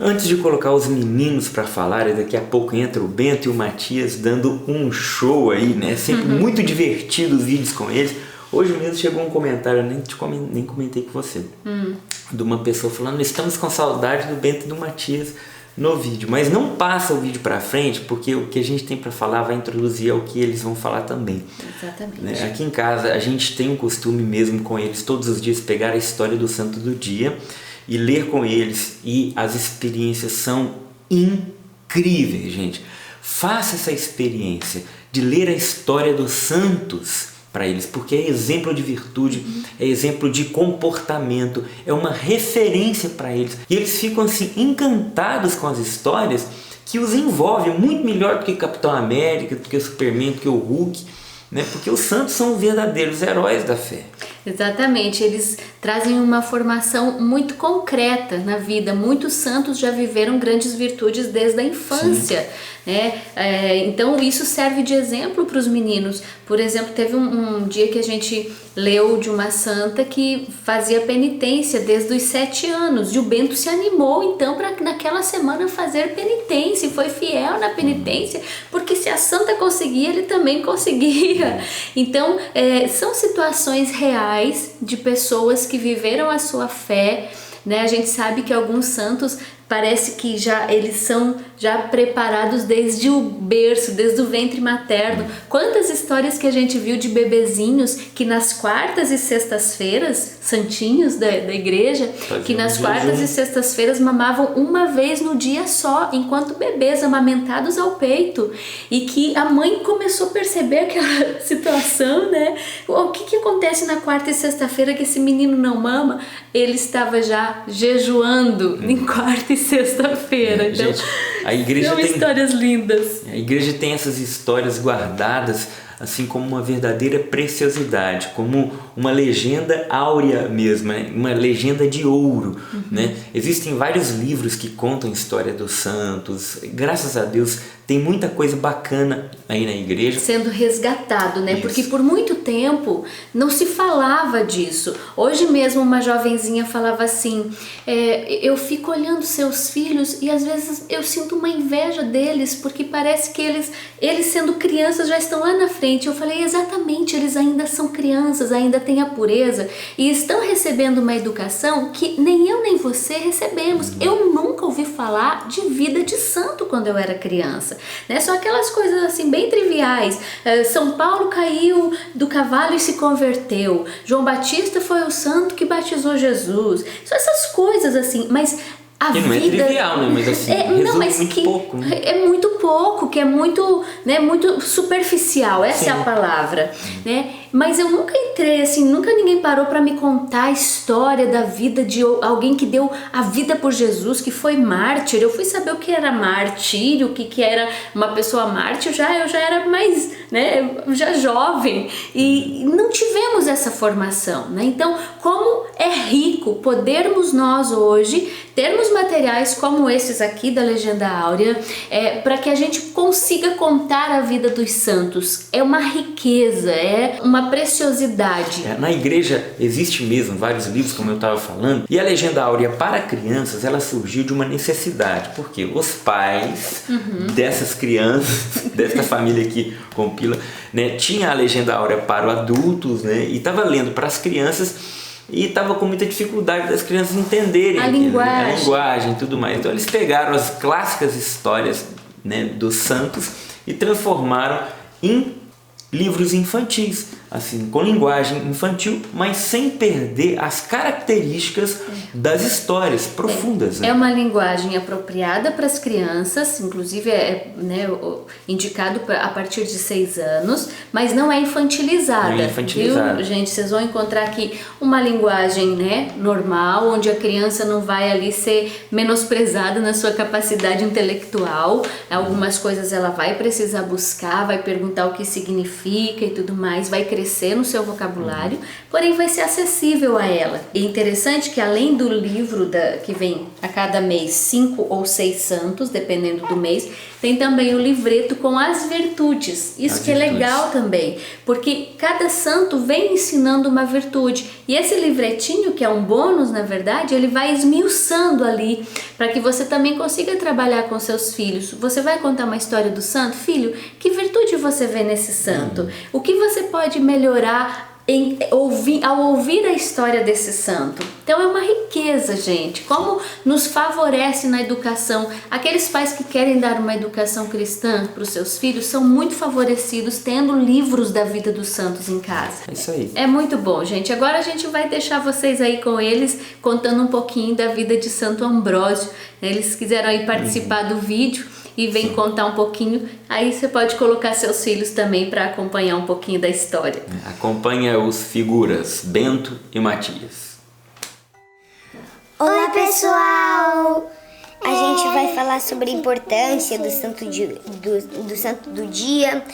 Antes de colocar os meninos para falar, daqui a pouco entra o Bento e o Matias dando um show aí, né? Sempre muito divertido os vídeos com eles. Hoje mesmo chegou um comentário, eu nem comentei com você, de uma pessoa falando: estamos com saudade do Bento e do Matias no vídeo, mas não passa o vídeo para frente, porque o que a gente tem para falar vai introduzir ao que eles vão falar também. Exatamente. Né? Aqui em casa a gente tem um costume mesmo com eles todos os dias pegar a história do santo do dia e ler com eles, e as experiências são incríveis, gente. Faça essa experiência de ler a história dos santos para eles, porque é exemplo de virtude, é exemplo de comportamento, é uma referência para eles. E eles ficam assim encantados com as histórias que os envolvem muito melhor do que Capitão América, do que o Superman, do que o Hulk, né? Porque os santos são verdadeiros heróis da fé. Exatamente, eles trazem uma formação muito concreta na vida. Muitos santos já viveram grandes virtudes desde a infância, né? Então isso serve de exemplo para os meninos. Por exemplo, teve um dia que a gente leu de uma santa que fazia penitência desde os 7 anos, e o Bento se animou então para naquela semana fazer penitência, e foi fiel na penitência, porque se a santa conseguia, ele também conseguia. Então são situações reais de pessoas que viveram a sua fé, né? A gente sabe que alguns santos parece que eles são já preparados desde o berço, desde o ventre materno. Quantas histórias que a gente viu de bebezinhos que nas quartas e sextas-feiras, santinhos da igreja, que nas quartas e sextas-feiras mamavam uma vez no dia só, enquanto bebês amamentados ao peito, e que a mãe começou a perceber aquela situação, né? O que acontece na quarta e sexta-feira que esse menino não mama? Ele estava já jejuando em quarta e sexta-feira. Então, gente, a igreja são histórias lindas. A igreja tem essas histórias guardadas assim como uma verdadeira preciosidade, como uma legenda áurea mesmo, né? Uma legenda de ouro, né? Existem vários livros que contam a história dos santos. Graças a Deus tem muita coisa bacana aí na igreja sendo resgatado, né? Isso. Porque por muito tempo não se falava disso. Hoje mesmo uma jovenzinha falava assim: eu fico olhando seus filhos e às vezes eu sinto uma inveja deles, porque parece que eles sendo crianças já estão lá na frente. Eu falei: exatamente, eles ainda são crianças, ainda têm a pureza e estão recebendo uma educação que nem eu nem você recebemos. Eu nunca ouvi falar de vida de santo quando eu era criança, né? Só aquelas coisas assim bem triviais. São Paulo caiu do cavalo e se converteu. João Batista foi o santo que batizou Jesus. Só essas coisas assim, mas a que vida não é trivial, né? Mas assim, muito pouco, né? É muito pouco, que é muito, né, muito superficial, essa Sim. é a palavra, né? Mas eu nunca entrei assim, nunca ninguém parou para me contar a história da vida de alguém que deu a vida por Jesus, que foi mártir. Eu fui saber o que era martírio, o que era uma pessoa mártir, eu já era mais, né, já jovem, e não tivemos essa formação, né? Então, como é rico podermos nós hoje termos materiais como esses aqui da Legenda Áurea, para que a gente consiga contar a vida dos santos. É uma riqueza, é uma preciosidade. Na igreja existe mesmo vários livros, como eu estava falando, e a Legenda Áurea para crianças, ela surgiu de uma necessidade, porque os pais dessas crianças, dessa família que compila, né, tinha a Legenda Áurea para os adultos, né, e estava lendo para as crianças, e estava com muita dificuldade das crianças entenderem a linguagem e tudo mais. Então eles pegaram as clássicas histórias, né, dos santos e transformaram em livros infantis, assim, com linguagem infantil, mas sem perder as características das histórias profundas. Né? É uma linguagem apropriada para as crianças, inclusive né, indicado a partir de 6 anos, mas não é infantilizada. Não é infantilizada. Viu, gente? Vocês vão encontrar aqui uma linguagem, né, normal, onde a criança não vai ali ser menosprezada na sua capacidade intelectual. Algumas coisas ela vai precisar buscar, vai perguntar o que significa e tudo mais, vai crescer no seu vocabulário, porém vai ser acessível a ela. E é interessante que além do livro que vem a cada mês 5 ou 6 santos, dependendo do mês, tem também o livreto com as virtudes. Isso que é legal também, porque cada santo vem ensinando uma virtude. E esse livretinho, que é um bônus, na verdade, ele vai esmiuçando ali, para que você também consiga trabalhar com seus filhos. Você vai contar uma história do santo? Filho, que virtude você vê nesse santo? O que você pode melhorar ao ouvir a história desse santo? Então é uma riqueza, gente, como nos favorece na educação. Aqueles pais que querem dar uma educação cristã para os seus filhos são muito favorecidos tendo livros da vida dos santos em casa. É isso aí. É muito bom, gente. Agora a gente vai deixar vocês aí com eles, contando um pouquinho da vida de Santo Ambrósio. Eles quiseram aí participar do vídeo e vem contar um pouquinho, aí você pode colocar seus filhos também para acompanhar um pouquinho da história. Acompanha os figuras Bento e Matias. Olá, pessoal! A gente vai falar sobre a importância do santo do dia.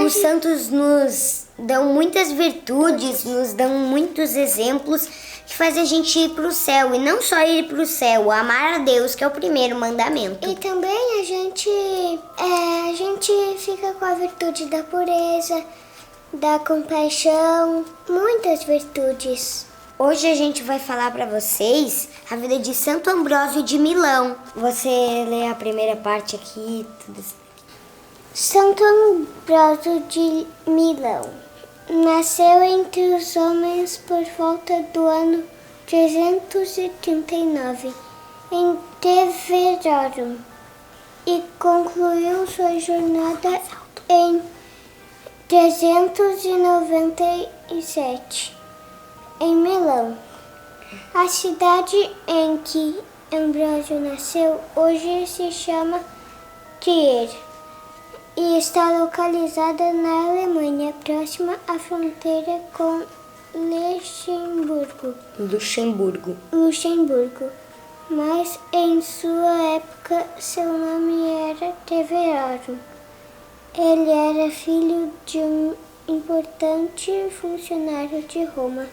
Os santos nos dão muitas virtudes, nos dão muitos exemplos que faz a gente ir para o céu. E não só ir para o céu, amar a Deus, que é o primeiro mandamento. E também a gente fica com a virtude da pureza, da compaixão, muitas virtudes. Hoje a gente vai falar para vocês a vida de Santo Ambrósio de Milão. Você lê a primeira parte aqui, tudo isso. Santo Ambrósio de Milão nasceu entre os homens por volta do ano 339 em Treverorum e concluiu sua jornada em 397 em Milão. A cidade em que Ambrósio nasceu hoje se chama Trier e está localizada na Alemanha, próxima à fronteira com Luxemburgo. Mas em sua época seu nome era Treverorum. Ele era filho de um importante funcionário de Roma,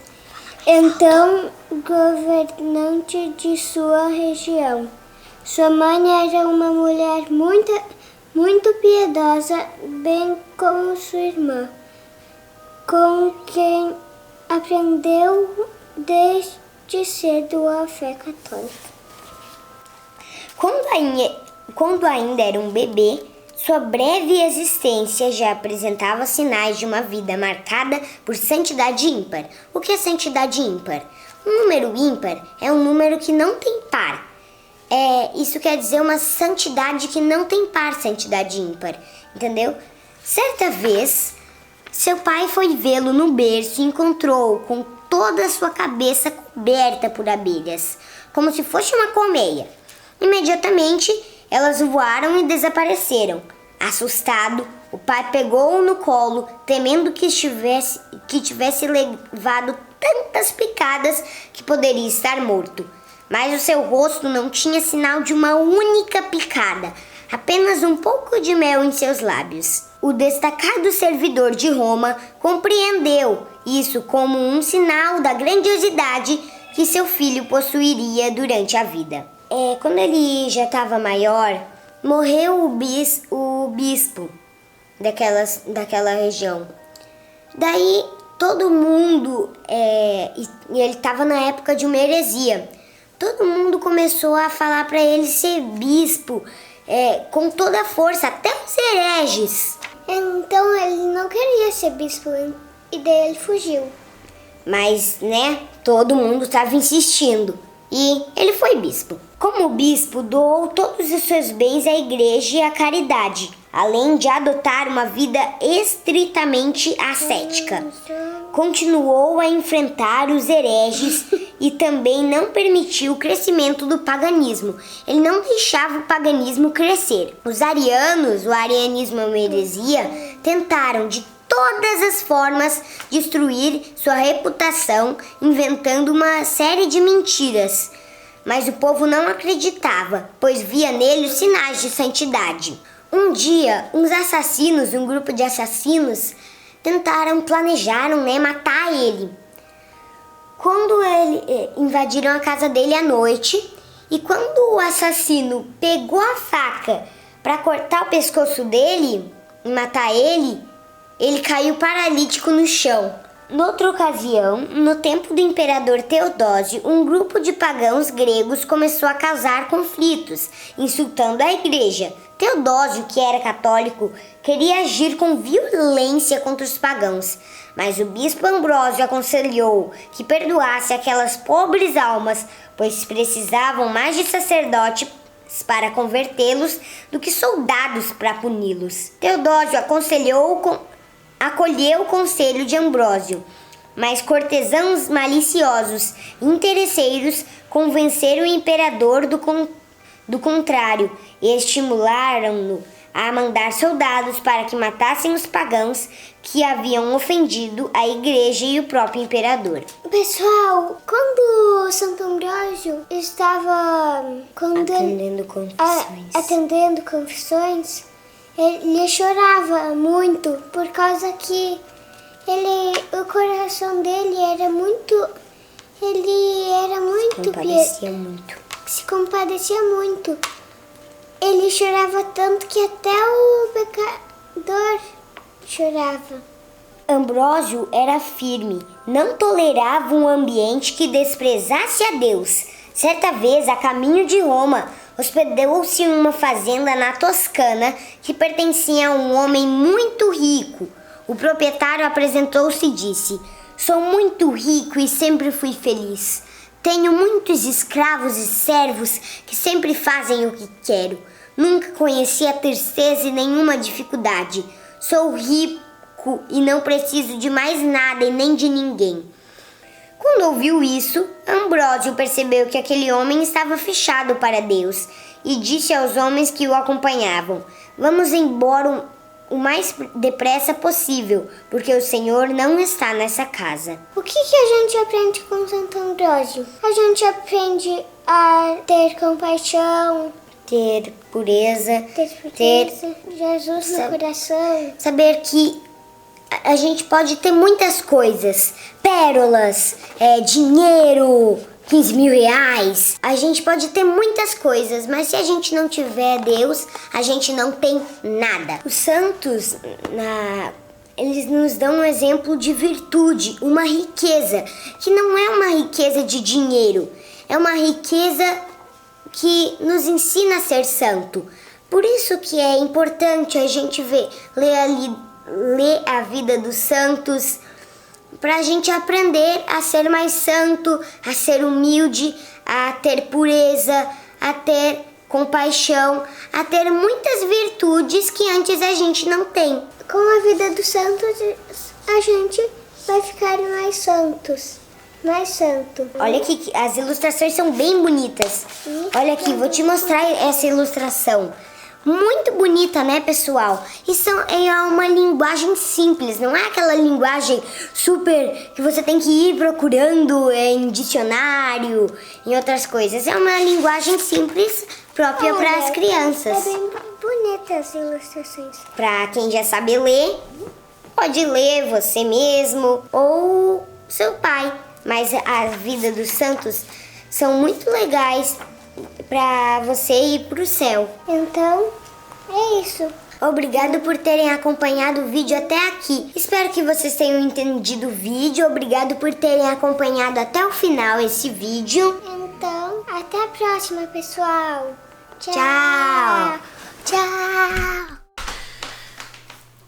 então governante de sua região. Sua mãe era uma mulher muito piedosa, bem como sua irmã, com quem aprendeu desde cedo a fé católica. Quando ainda era um bebê, sua breve existência já apresentava sinais de uma vida marcada por santidade ímpar. O que é santidade ímpar? Um número ímpar é um número que não tem par. Isso quer dizer uma santidade que não tem par, santidade ímpar, entendeu? Certa vez, seu pai foi vê-lo no berço e encontrou com toda a sua cabeça coberta por abelhas, como se fosse uma colmeia. Imediatamente, elas voaram e desapareceram. Assustado, o pai pegou-o no colo, temendo que tivesse levado tantas picadas que poderia estar morto. Mas o seu rosto não tinha sinal de uma única picada, apenas um pouco de mel em seus lábios. O destacado servidor de Roma compreendeu isso como um sinal da grandiosidade que seu filho possuiria durante a vida. Quando ele já estava maior, morreu o bispo daquela região. Daí todo mundo, e ele estava na época de uma heresia, todo mundo começou a falar para ele ser bispo com toda a força, até os hereges. Então ele não queria ser bispo e daí ele fugiu. Mas, todo mundo estava insistindo e ele foi bispo. Como bispo, doou todos os seus bens à igreja e à caridade, além de adotar uma vida estritamente ascética. Continuou a enfrentar os hereges e também não permitiu o crescimento do paganismo. Ele não deixava o paganismo crescer. Os arianos, o arianismo é uma heresia, tentaram de todas as formas destruir sua reputação, inventando uma série de mentiras. Mas o povo não acreditava, pois via nele os sinais de santidade. Um dia, um grupo de assassinos, planejaram, né, matar ele. Quando invadiram a casa dele à noite, e quando o assassino pegou a faca para cortar o pescoço dele e matar ele, ele caiu paralítico no chão. Noutra ocasião, no tempo do imperador Teodósio, um grupo de pagãos gregos começou a causar conflitos, insultando a igreja. Teodósio, que era católico, queria agir com violência contra os pagãos, mas o bispo Ambrósio aconselhou que perdoasse aquelas pobres almas, pois precisavam mais de sacerdotes para convertê-los do que soldados para puni-los. Teodósio acolheu o conselho de Ambrósio, mas cortesãos maliciosos e interesseiros convenceram o imperador do contrário e estimularam-no a mandar soldados para que matassem os pagãos que haviam ofendido a igreja e o próprio imperador. Pessoal, quando Santo Ambrósio estava atendendo confissões, ele chorava muito por causa que o coração dele era muito se compadecia muito. Ele chorava tanto que até o pecador chorava. Ambrósio era firme, não tolerava um ambiente que desprezasse a Deus. Certa vez, a caminho de Roma, hospedou-se em uma fazenda na Toscana que pertencia a um homem muito rico. O proprietário apresentou-se e disse: "Sou muito rico e sempre fui feliz. Tenho muitos escravos e servos que sempre fazem o que quero. Nunca conheci a tristeza e nenhuma dificuldade. Sou rico e não preciso de mais nada e nem de ninguém." Quando ouviu isso, Ambrósio percebeu que aquele homem estava fechado para Deus e disse aos homens que o acompanhavam: "Vamos embora o mais depressa possível, porque o Senhor não está nessa casa." O que a gente aprende com Santo Ambrósio? A gente aprende a ter compaixão, ter pureza, ter Jesus no coração. Saber que a gente pode ter muitas coisas, pérolas, dinheiro, 15 mil reais. A gente pode ter muitas coisas, mas se a gente não tiver Deus, a gente não tem nada. Os santos, eles nos dão um exemplo de virtude, uma riqueza, que não é uma riqueza de dinheiro, é uma riqueza que nos ensina a ser santo. Por isso que é importante a gente ler a vida dos santos, para a gente aprender a ser mais santo, a ser humilde, a ter pureza, a ter compaixão, a ter muitas virtudes que antes a gente não tem. Com a vida dos santos, a gente vai ficar mais santos. Mais santo. Olha aqui, as ilustrações são bem bonitas. Olha aqui, vou te mostrar essa ilustração. Muito bonita, né, pessoal? Isso é uma linguagem simples, não é aquela linguagem super que você tem que ir procurando em dicionário, em outras coisas. É uma linguagem simples própria para as crianças. É bem bonita as ilustrações. Para quem já sabe ler, pode ler você mesmo ou seu pai. Mas a vida dos santos são muito legais para você ir pro céu. Então, é isso. Obrigado por terem acompanhado o vídeo até aqui. Espero que vocês tenham entendido o vídeo. Obrigado por terem acompanhado até o final esse vídeo. Então, até a próxima, pessoal. Tchau. Tchau.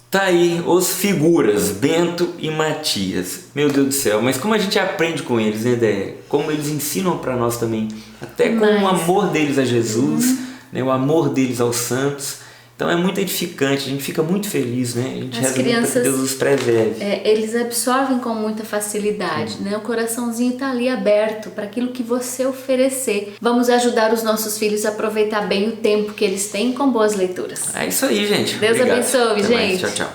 Tá aí os figuras, Bento e Matias. Meu Deus do céu, mas como a gente aprende com eles, né, Déia? Como eles ensinam para nós também, até com o amor deles a Jesus, né, o amor deles aos santos. Então é muito edificante, a gente fica muito feliz, né? A gente reza muito para que Deus os preserve. Eles absorvem com muita facilidade, né? O coraçãozinho tá ali aberto para aquilo que você oferecer. Vamos ajudar os nossos filhos a aproveitar bem o tempo que eles têm com boas leituras. É isso aí, gente. Deus Obrigado. abençoe, Até gente. mais. Tchau, tchau.